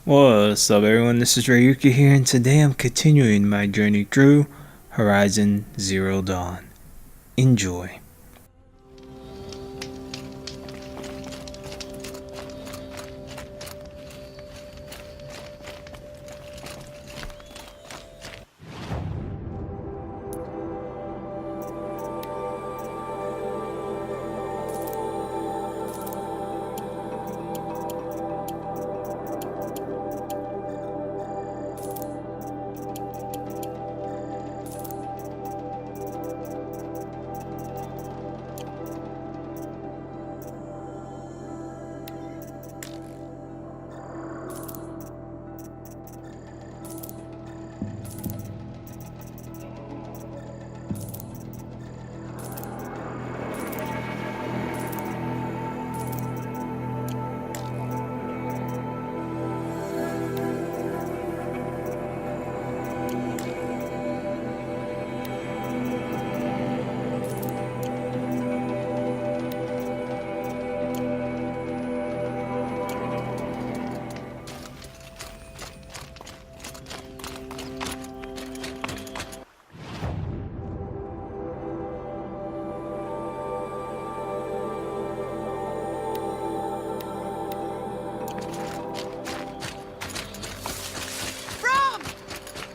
What's up, everyone? This is Rayuka here, and today I'm continuing my journey through Horizon Zero Dawn. Enjoy.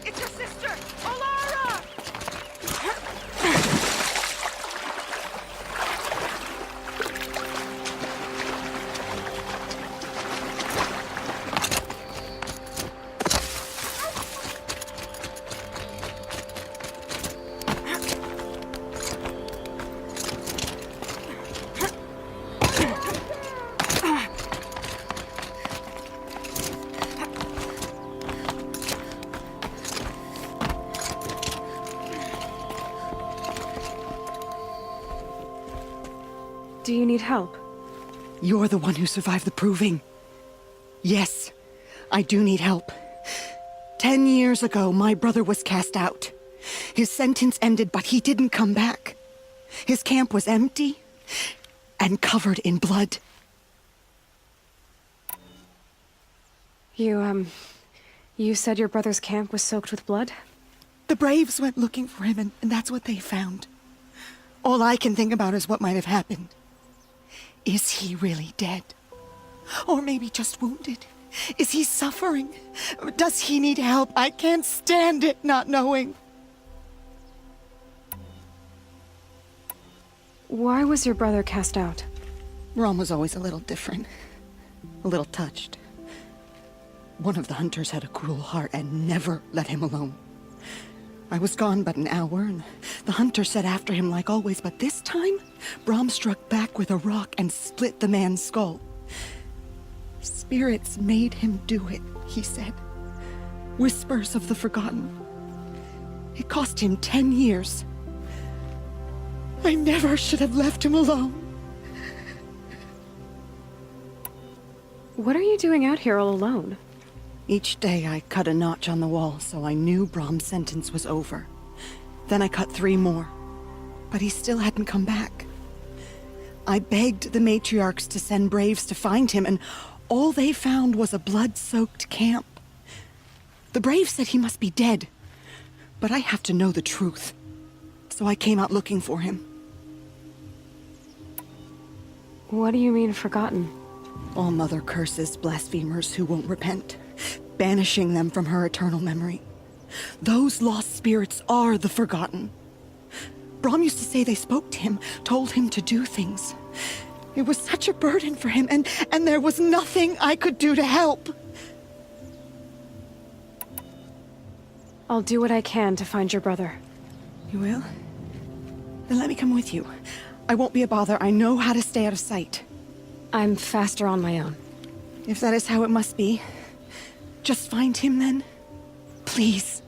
It's your sister, Olara! Do you need help? You're the one who survived the proving. Yes, I do need help. 10 years ago, my brother was cast out. His sentence ended, but he didn't come back. His camp was empty and covered in blood. You said your brother's camp was soaked with blood? The Braves went looking for him, and that's what they found. All I can think about is what might have happened. Is he really dead? Or maybe just wounded? Is he suffering? Does he need help? I can't stand it not knowing. Why was your brother cast out? Rom was always a little different. A little touched. One of the hunters had a cruel heart and never let him alone. I was gone but an hour, and the hunter set after him like always, but this time, Brahm struck back with a rock and split the man's skull. Spirits made him do it, he said. Whispers of the forgotten. It cost him 10 years. I never should have left him alone. What are you doing out here all alone? Each day I cut a notch on the wall, so I knew Brahm's sentence was over. Then I cut 3 more, but he still hadn't come back. I begged the matriarchs to send Braves to find him, and all they found was a blood-soaked camp. The Braves said he must be dead, but I have to know the truth. So I came out looking for him. What do you mean, forgotten? All Mother curses blasphemers who won't repent, banishing them from her eternal memory. Those lost spirits are the forgotten. Brahm used to say they spoke to him, told him to do things. It was such a burden for him, and there was nothing I could do to help. I'll do what I can to find your brother. You will? Then let me come with you. I won't be a bother. I know how to stay out of sight. I'm faster on my own. If that is how it must be, just find him then. Please.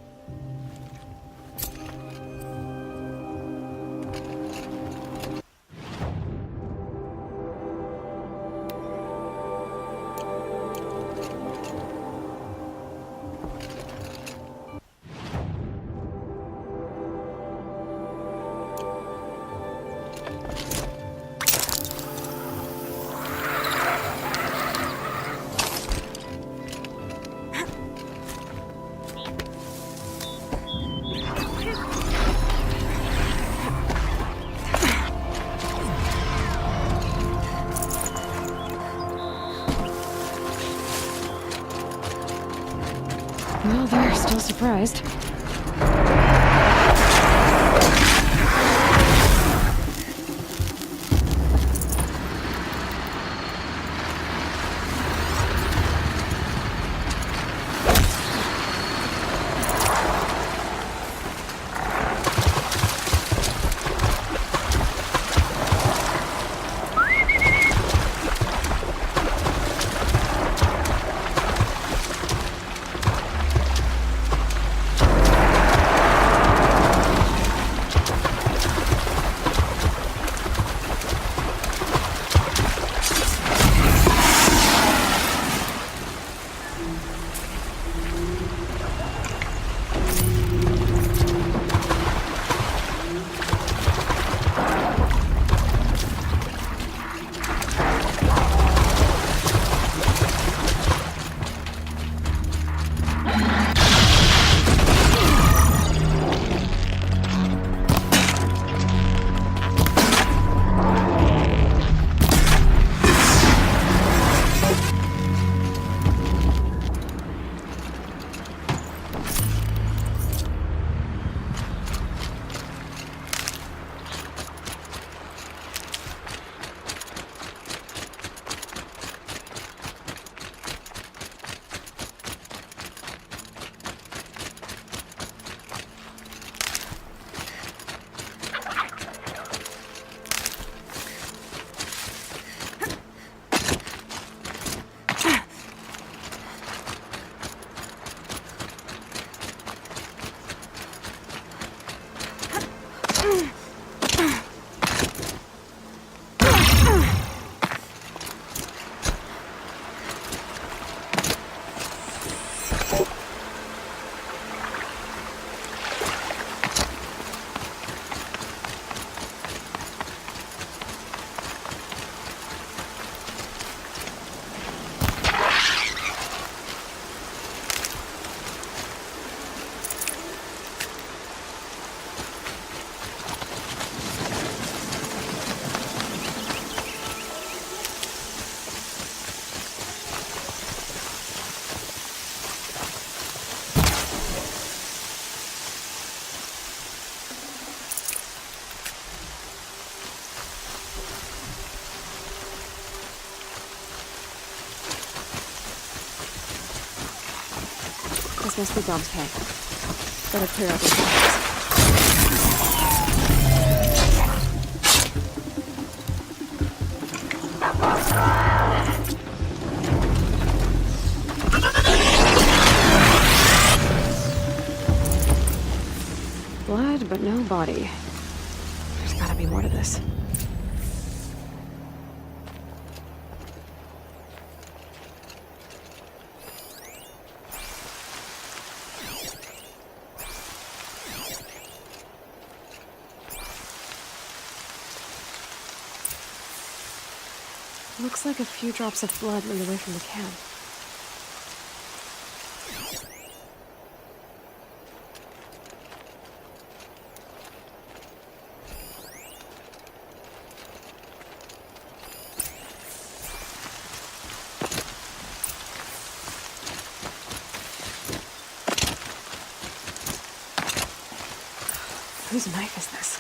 Well, they're still surprised. This must be Brom's cave. Better clear out these boxes. Blood, but no body. There's gotta be more to this. Looks like a few drops of blood lead away from the camp. Whose knife is this?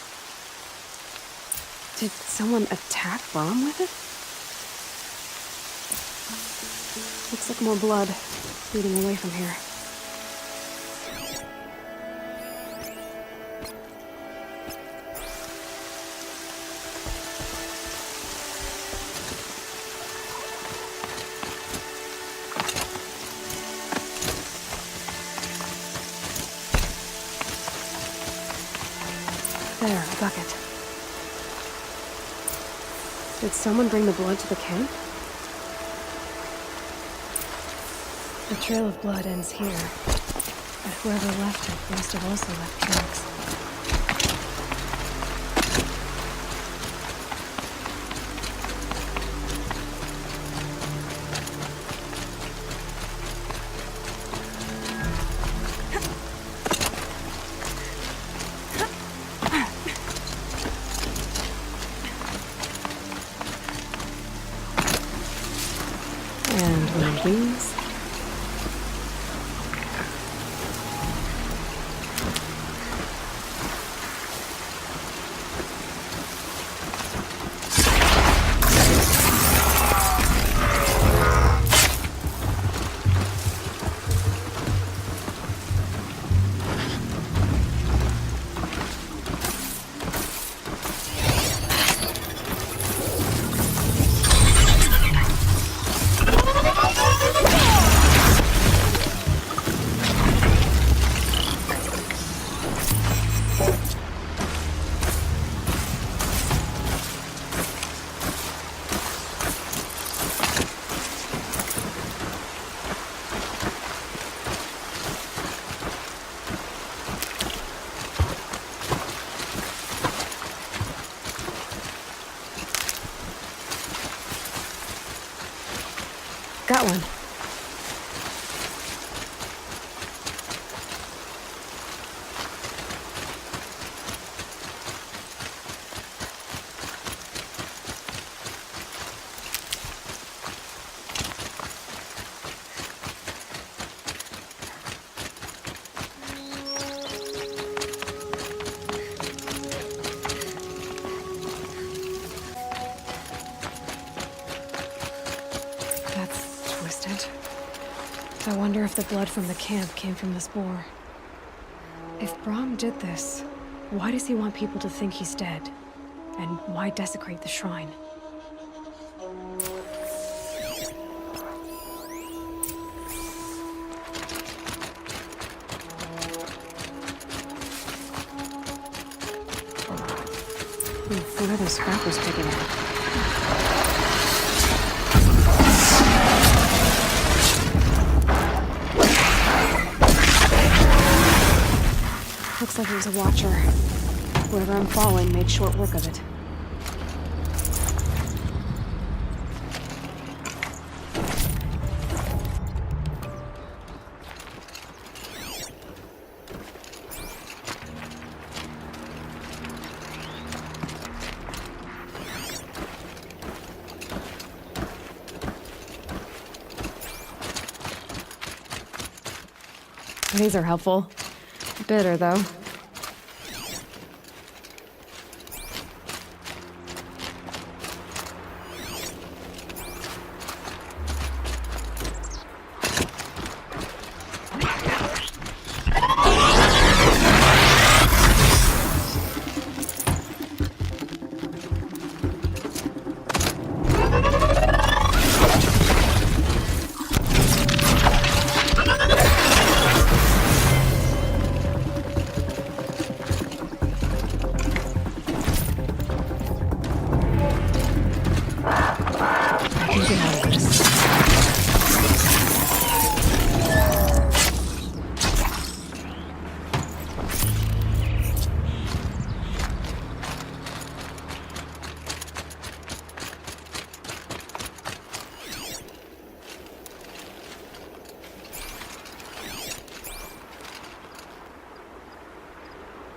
Did someone attack Brom with it? Looks like more blood leading away from here. There, a bucket. Did someone bring the blood to the camp? The trail of blood ends here, but whoever left it must have also left tracks. And one of these. I wonder if the blood from the camp came from this boar. If Brahm did this, why does he want people to think he's dead? And why desecrate the shrine? What are those scrappers picking at? Looks like there's a watcher. Whoever I'm following made short work of it. These are helpful. Bitter, though.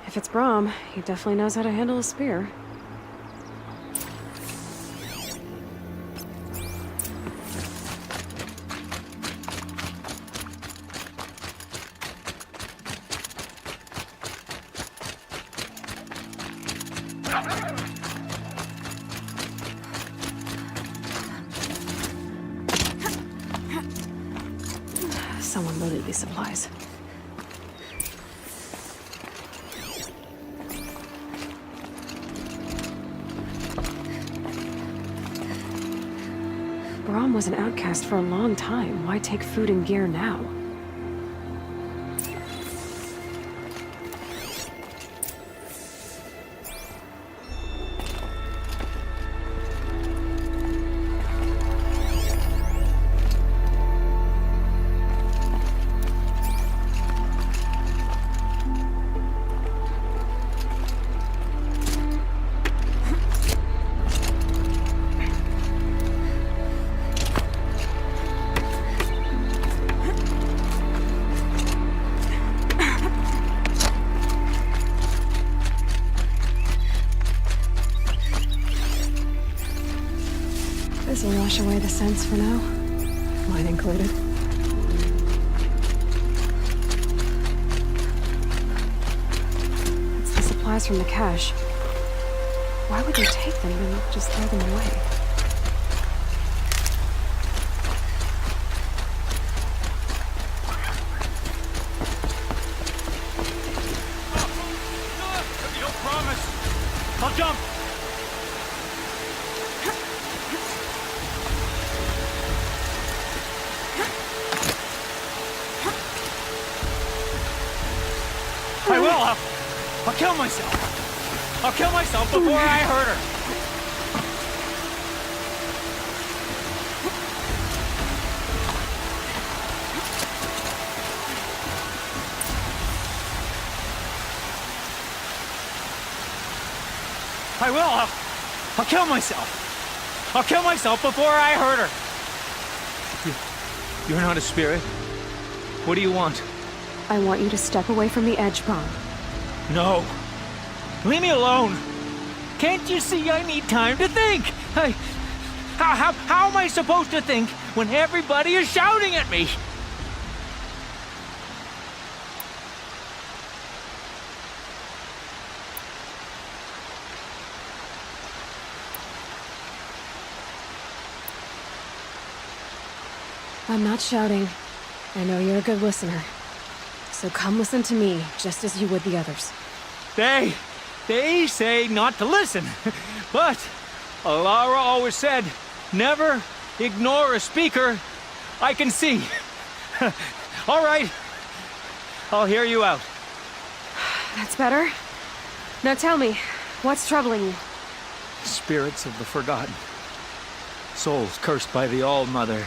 If it's Brahm, he definitely knows how to handle a spear. Someone loaded these supplies. Brahm was an outcast for a long time. Why take food and gear now? This'll wash away the scents for now. Mine included. It's the supplies from the cache. Why would they take them and just throw them away? No promise. I'll jump. I will. I'll kill myself. I'll kill myself before I hurt her. I will. I'll kill myself. I'll kill myself before I hurt her. You're not a spirit. What do you want? I want you to step away from the edge, Brahm. No. Leave me alone. Can't you see I need time to think? How am I supposed to think when everybody is shouting at me? I'm not shouting. I know you're a good listener. So come listen to me, just as you would the others. They say not to listen. But Olara always said, never ignore a speaker I can see. All right. I'll hear you out. That's better. Now tell me, what's troubling you? Spirits of the forgotten. Souls cursed by the All-Mother.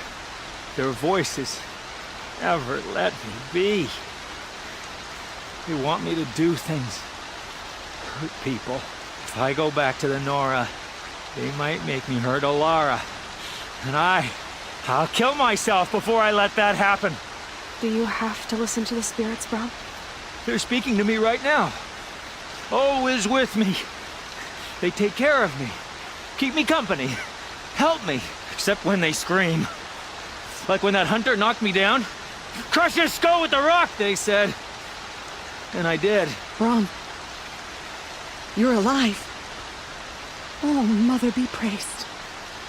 Their voices never let me be. They want me to do things. Hurt people. If I go back to the Nora, they might make me hurt Olara. And I'll kill myself before I let that happen. Do you have to listen to the spirits, Brom? They're speaking to me right now. O is with me. They take care of me. Keep me company. Help me. Except when they scream. Like when that hunter knocked me down. Crush his skull with the rock, they said. And I did. Brom, you're alive. Oh, Mother be praised.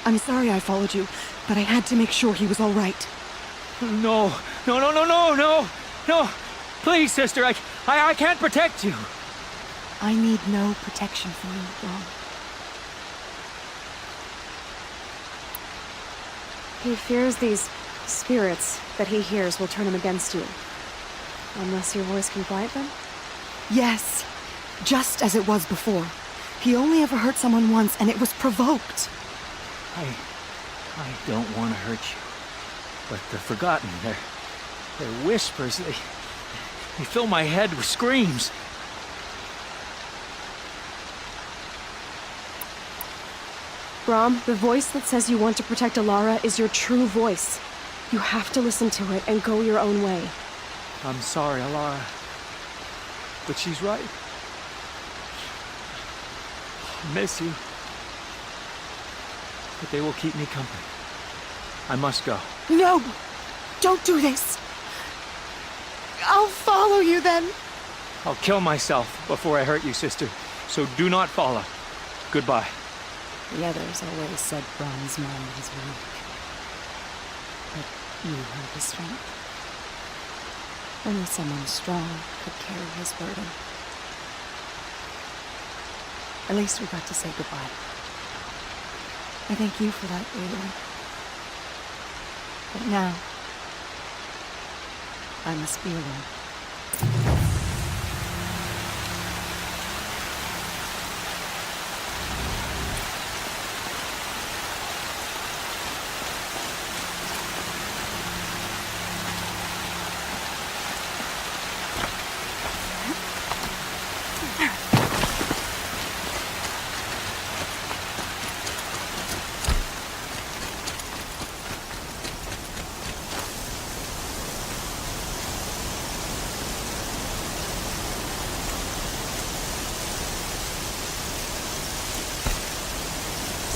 I'm sorry I followed you, but I had to make sure he was all right. No. Please, sister, I can't protect you. I need no protection from you, Brom. He fears these spirits that he hears will turn him against you. Unless your voice can quiet them? Yes, just as it was before. He only ever hurt someone once, and it was provoked. I don't want to hurt you. But the forgotten, their whispers, they fill my head with screams. Brom, the voice that says you want to protect Olara is your true voice. You have to listen to it and go your own way. I'm sorry, Olara. But she's right. I miss you. But they will keep me company. I must go. No! Don't do this! I'll follow you then! I'll kill myself before I hurt you, sister. So do not follow. Goodbye. The others always said Brom's mind was weak. But you have the strength. Only someone strong could carry his burden. At least we got to say goodbye. I thank you for that, Rayuka. But now, I must be alone.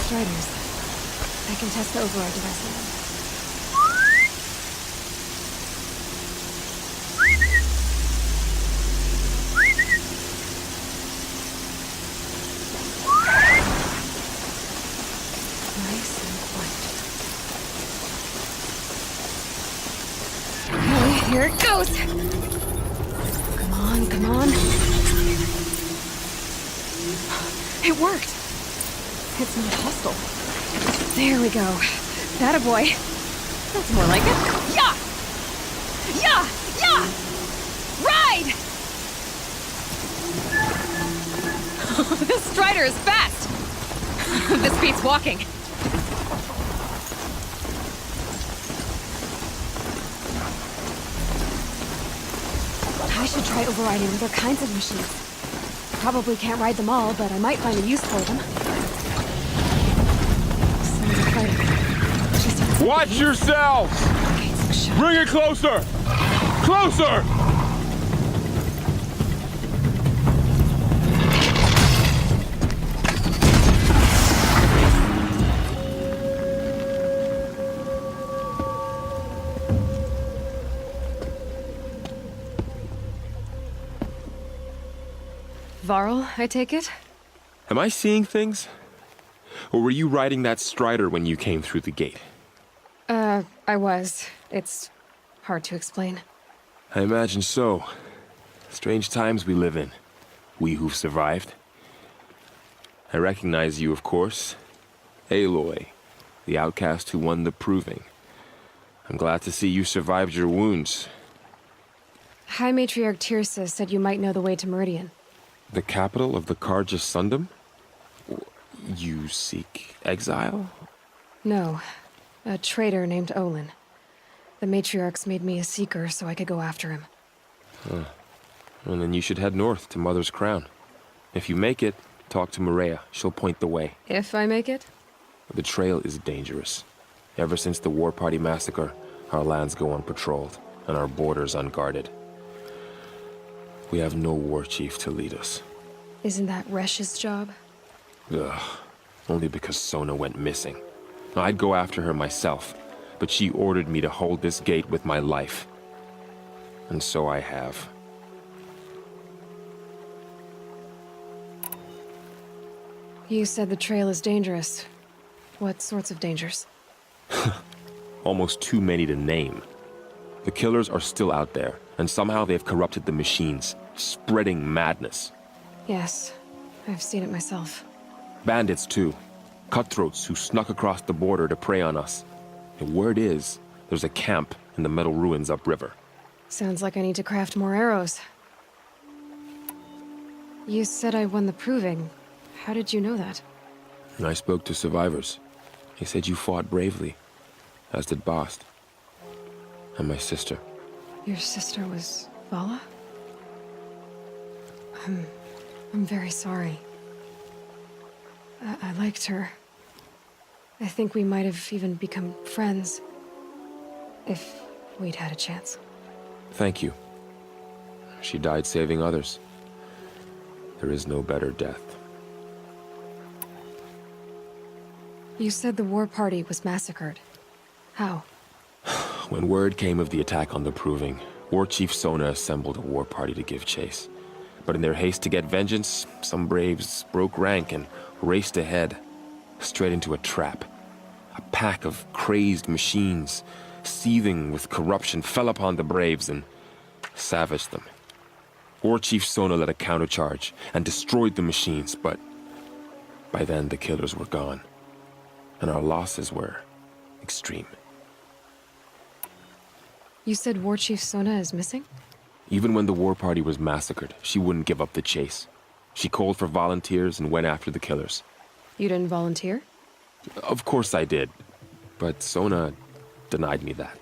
Striders. I can test the override device now. Nice and quiet. Okay, here it goes! Come on, come on. It worked! It's not hostile. There we go. That a boy. That's more like it. Yeah! Yeah! Yeah! Ride! This Strider is fast! This beats walking. I should try overriding other kinds of machines. Probably can't ride them all, but I might find a use for them. Watch yourselves! Bring it closer! Closer! Varl, I take it? Am I seeing things? Or were you riding that Strider when you came through the gate? I was. It's hard to explain. I imagine so. Strange times we live in. We who've survived. I recognize you, of course. Aloy, the outcast who won the proving. I'm glad to see you survived your wounds. High Matriarch Tirsa said you might know the way to Meridian. The capital of the Carja Sundom? You seek exile? No, a traitor named Olin. The Matriarchs made me a seeker so I could go after him. Huh. Well, then you should head north to Mother's Crown. If you make it, talk to Maria. She'll point the way. If I make it? The trail is dangerous. Ever since the War Party massacre, our lands go unpatrolled, and our borders unguarded. We have no war chief to lead us. Isn't that Resh's job? Ugh. Only because Sona went missing. I'd go after her myself, but she ordered me to hold this gate with my life. And so I have. You said the trail is dangerous. What sorts of dangers? Almost too many to name. The killers are still out there, and somehow they've corrupted the machines, spreading madness. Yes, I've seen it myself. Bandits, too. Cutthroats who snuck across the border to prey on us. The word is, there's a camp in the metal ruins upriver. Sounds like I need to craft more arrows. You said I won the proving. How did you know that? I spoke to survivors. They said you fought bravely, as did Bast. And my sister. Your sister was Vala? I'm very sorry. I liked her. I think we might have even become friends. If we'd had a chance. Thank you. She died saving others. There is no better death. You said the war party was massacred. How? When word came of the attack on the Proving, War Chief Sona assembled a war party to give chase. But in their haste to get vengeance, some braves broke rank and raced ahead, straight into a trap. A pack of crazed machines, seething with corruption, fell upon the braves and savaged them. War Chief Sona led a countercharge and destroyed the machines, but by then the killers were gone, and our losses were extreme. You said War Chief Sona is missing? Even when the war party was massacred, she wouldn't give up the chase. She called for volunteers and went after the killers. You didn't volunteer? Of course I did, but Sona denied me that.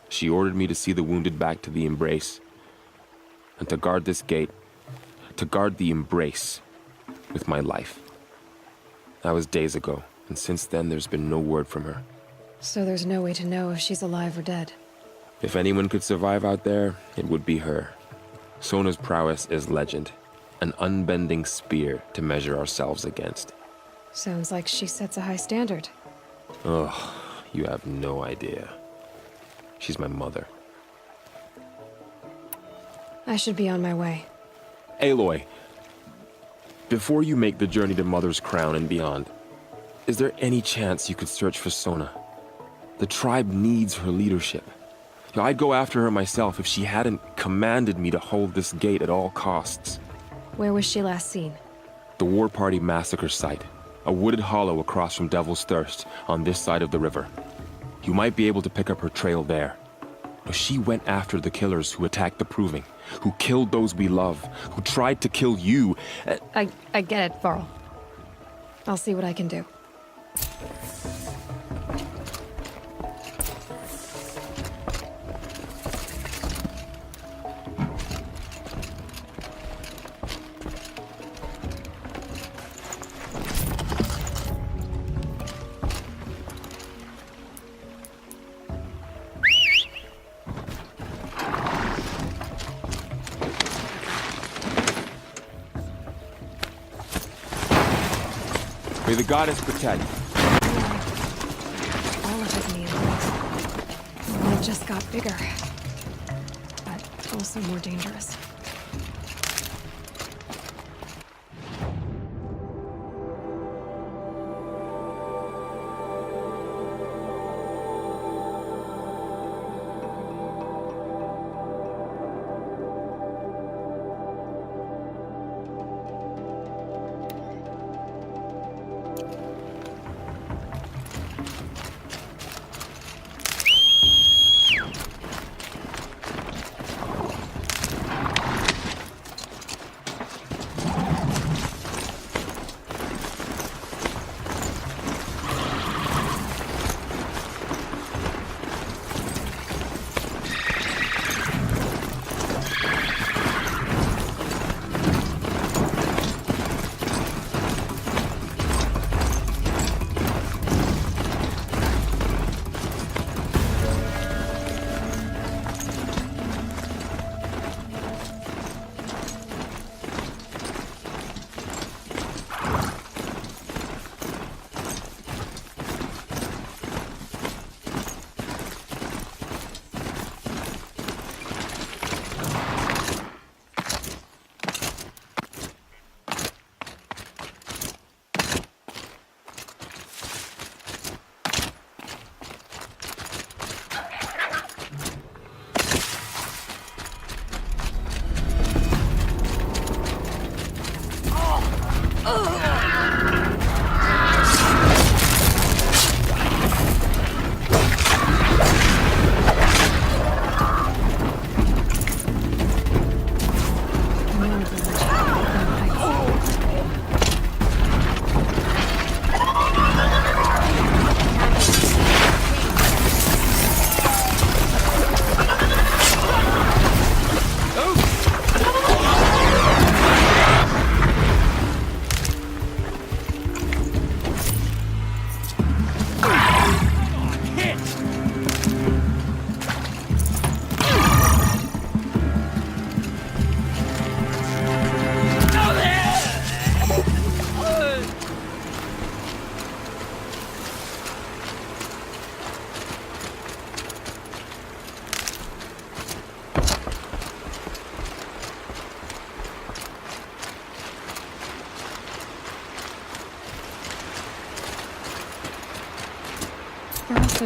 She ordered me to see the wounded back to the Embrace, and to guard this gate, to guard the Embrace with my life. That was days ago, and since then there's been no word from her. So there's no way to know if she's alive or dead. If anyone could survive out there, it would be her. Sona's prowess is legend, an unbending spear to measure ourselves against. Sounds like she sets a high standard. Ugh, you have no idea. She's my mother. I should be on my way. Aloy, before you make the journey to Mother's Crown and beyond, is there any chance you could search for Sona? The tribe needs her leadership. I'd go after her myself if she hadn't commanded me to hold this gate at all costs. Where was she last seen? The War Party massacre site, a wooded hollow across from Devil's Thirst on this side of the river. You might be able to pick up her trail there. She went after the killers who attacked the Proving, who killed those we love, who tried to kill you. I get it, Varl. I'll see what I can do. May the goddess protect. All of it means it just got bigger, but also more dangerous.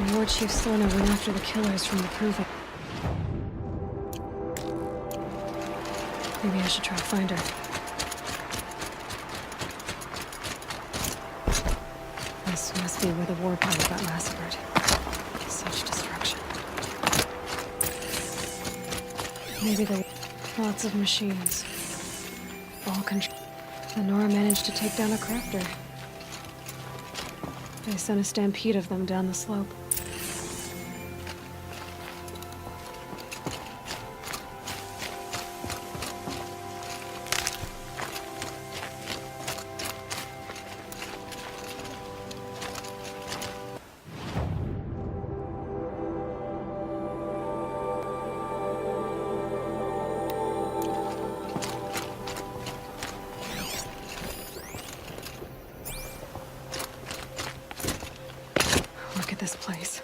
said War Chief Sona went after the killers from the Proving. Maybe I should try to find her. This must be where the war party got massacred. Such destruction. Maybe lots of machines. All control. And Nora managed to take down a crafter. They sent a stampede of them down the slope. Look at this place.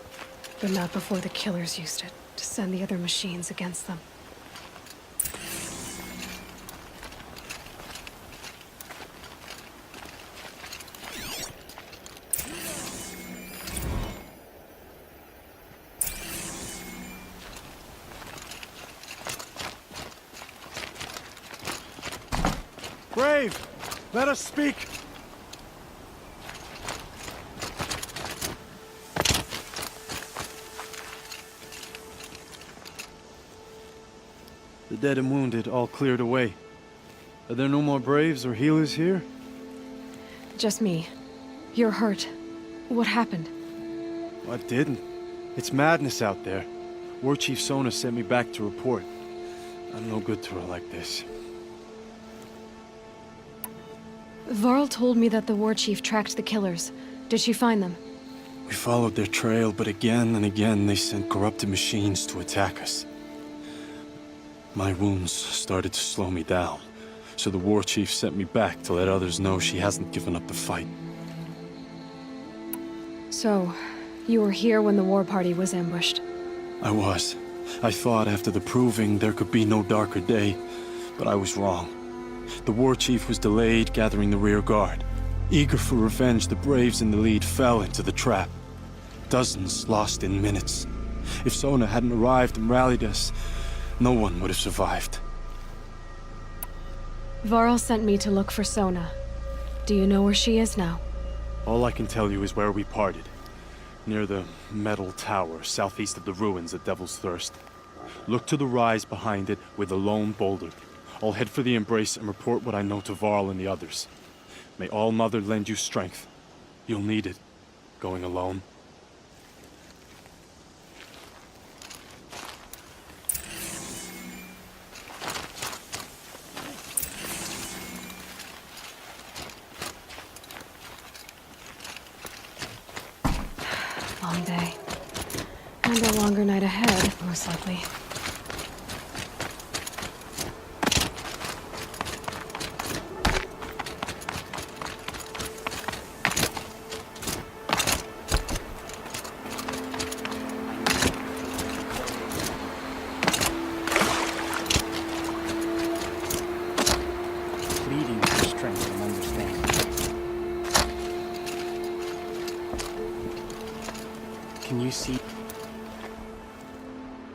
But not before the killers used it to send the other machines against them. Brave! Let us speak! The dead and wounded all cleared away. Are there no more Braves or healers here? Just me. You're hurt. What happened? I didn't. It's madness out there. War Chief Sona sent me back to report. I'm no good to her like this. Varl told me that the war chief tracked the killers. Did she find them? We followed their trail, but again and again they sent corrupted machines to attack us. My wounds started to slow me down, so the war chief sent me back to let others know she hasn't given up the fight. So, you were here when the war party was ambushed? I was. I thought after the proving there could be no darker day, but I was wrong. The war chief was delayed gathering the rear guard. Eager for revenge, the Braves in the lead fell into the trap. Dozens lost in minutes. If Sona hadn't arrived and rallied us, no one would have survived. Varl sent me to look for Sona. Do you know where she is now? All I can tell you is where we parted. Near the metal tower, southeast of the ruins at Devil's Thirst. Look to the rise behind it with a lone boulder. I'll head for the embrace and report what I know to Varl and the others. May All Mother lend you strength. You'll need it, going alone. Long day. And a longer night ahead, most likely. Pleading for strength and understanding. Can you see?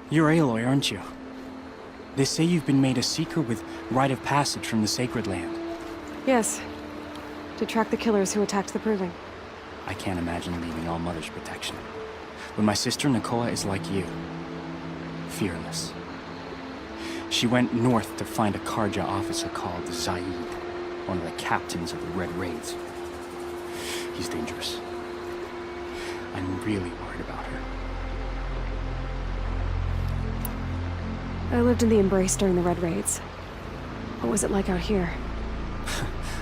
You're Aloy, aren't you? They say you've been made a seeker with rite of passage from the Sacred Land. Yes. To track the killers who attacked the Proving. I can't imagine leaving All Mother's protection. But my sister Nakoa is like you. Fearless. She went north to find a Karja officer called Zaid, one of the captains of the Red Raids. He's dangerous. I'm really worried about her. I lived in the Embrace during the Red Raids. What was it like out here?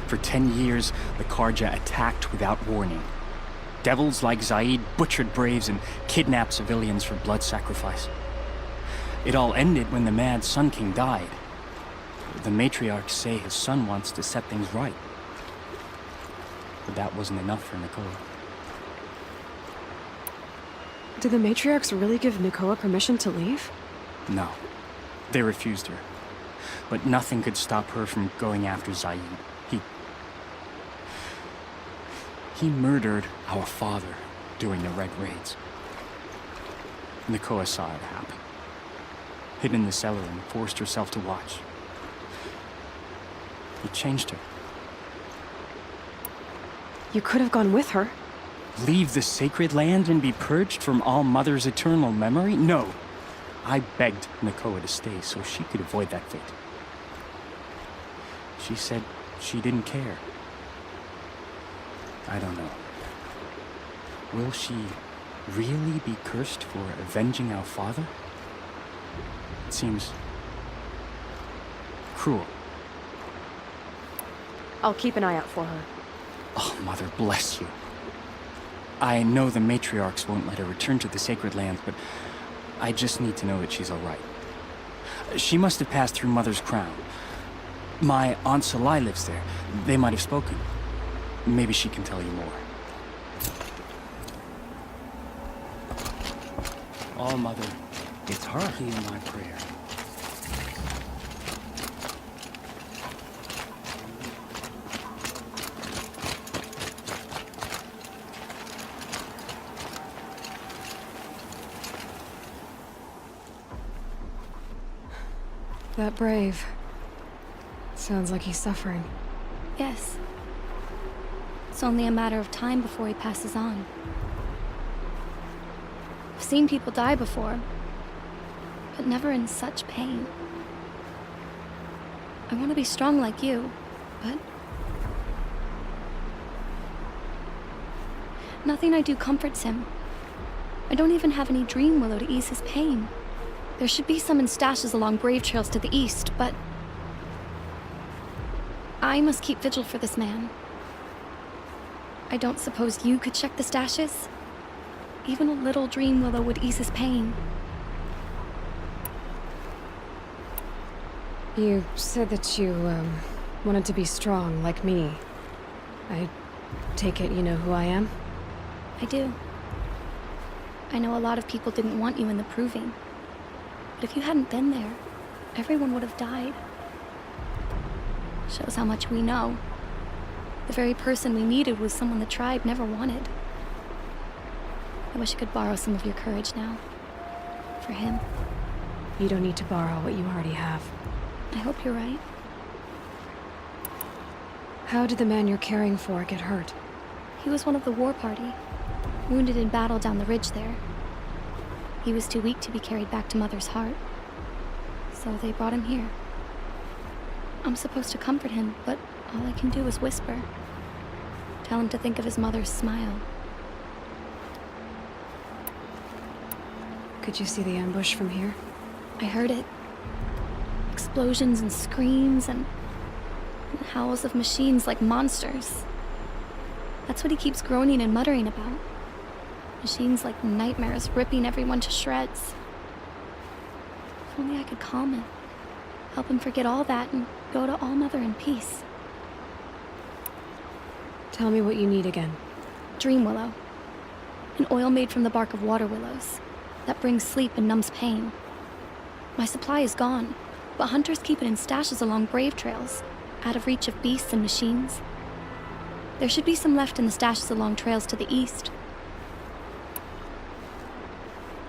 For 10 years, the Karja attacked without warning. Devils like Zaid butchered Braves and kidnapped civilians for blood sacrifice. It all ended when the Mad Sun King died. The matriarchs say his son wants to set things right. But that wasn't enough for Nakoa. Did the matriarchs really give Nakoa permission to leave? No. They refused her. But nothing could stop her from going after Zaid. He murdered our father during the Red Raids. Nakoa saw it happen. Hid in the cellar and forced herself to watch. It changed her. You could have gone with her. Leave the sacred land and be purged from All Mother's eternal memory? No. I begged Nakoa to stay so she could avoid that fate. She said she didn't care. I don't know. Will she really be cursed for avenging our father? It seems cruel. I'll keep an eye out for her. Oh, Mother, bless you. I know the matriarchs won't let her return to the sacred land, but I just need to know that she's all right. She must have passed through Mother's crown. My Aunt Salai lives there. They might have spoken. Maybe she can tell you more. All Mother, It's her. hear my prayer. That brave. Sounds like he's suffering. Yes. It's only a matter of time before he passes on. I've seen people die before, but never in such pain. I want to be strong like you, but nothing I do comforts him. I don't even have any dream willow to ease his pain. There should be some in stashes along brave trails to the east, but I must keep vigil for this man. I don't suppose you could check the stashes? Even a little dream willow would ease his pain. You said that you, wanted to be strong, like me. I take it you know who I am? I do. I know a lot of people didn't want you in the proving. But if you hadn't been there, everyone would have died. Shows how much we know. The very person we needed was someone the tribe never wanted. I wish I could borrow some of your courage now. For him. You don't need to borrow what you already have. I hope you're right. How did the man you're caring for get hurt? He was one of the war party, wounded in battle down the ridge there. He was too weak to be carried back to Mother's heart, so they brought him here. I'm supposed to comfort him, but all I can do is whisper. Tell him to think of his mother's smile. Could you see the ambush from here? I heard it. Explosions and screams and howls of machines like monsters. That's what he keeps groaning and muttering about. Machines like nightmares ripping everyone to shreds. If only I could calm him. Help him forget all that and go to All Mother in peace. Tell me what you need again. Dream willow. An oil made from the bark of water willows that brings sleep and numbs pain. My supply is gone, but hunters keep it in stashes along brave trails, out of reach of beasts and machines. There should be some left in the stashes along trails to the east.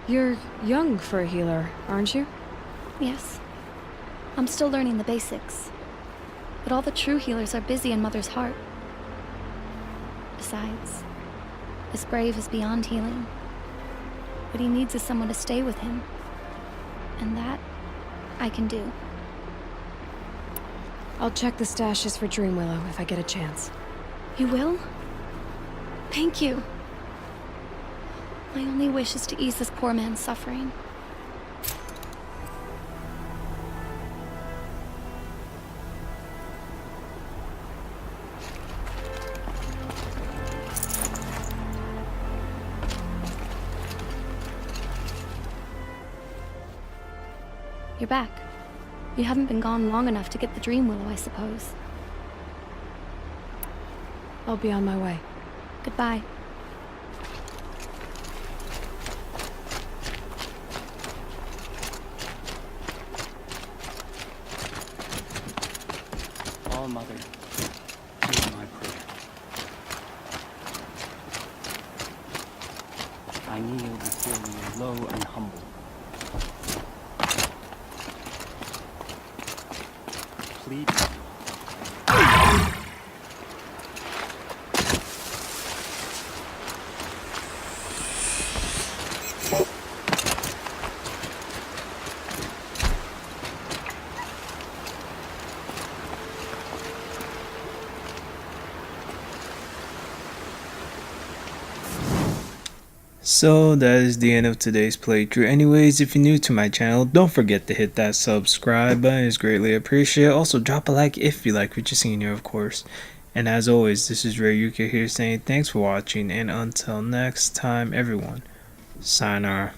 You're young for a healer, aren't you? Yes. I'm still learning the basics. But all the true healers are busy in Mother's heart. Besides, this brave is beyond healing. What he needs is someone to stay with him. And that, I can do. I'll check the stashes for Dream Willow if I get a chance. You will? Thank you. My only wish is to ease this poor man's suffering. You're back. You haven't been gone long enough to get the Dream Willow, I suppose. I'll be on my way. Goodbye. All Mother, hear my prayer. I kneel before you low and humble. bleeding. So that is the end of today's playthrough. Anyways, if you're new to my channel, don't forget to hit that subscribe button. It's greatly appreciated. Also, drop a like if you like what you're seeing here, of course. And as always, this is Rayuka here saying thanks for watching, and until next time, everyone, sayonara.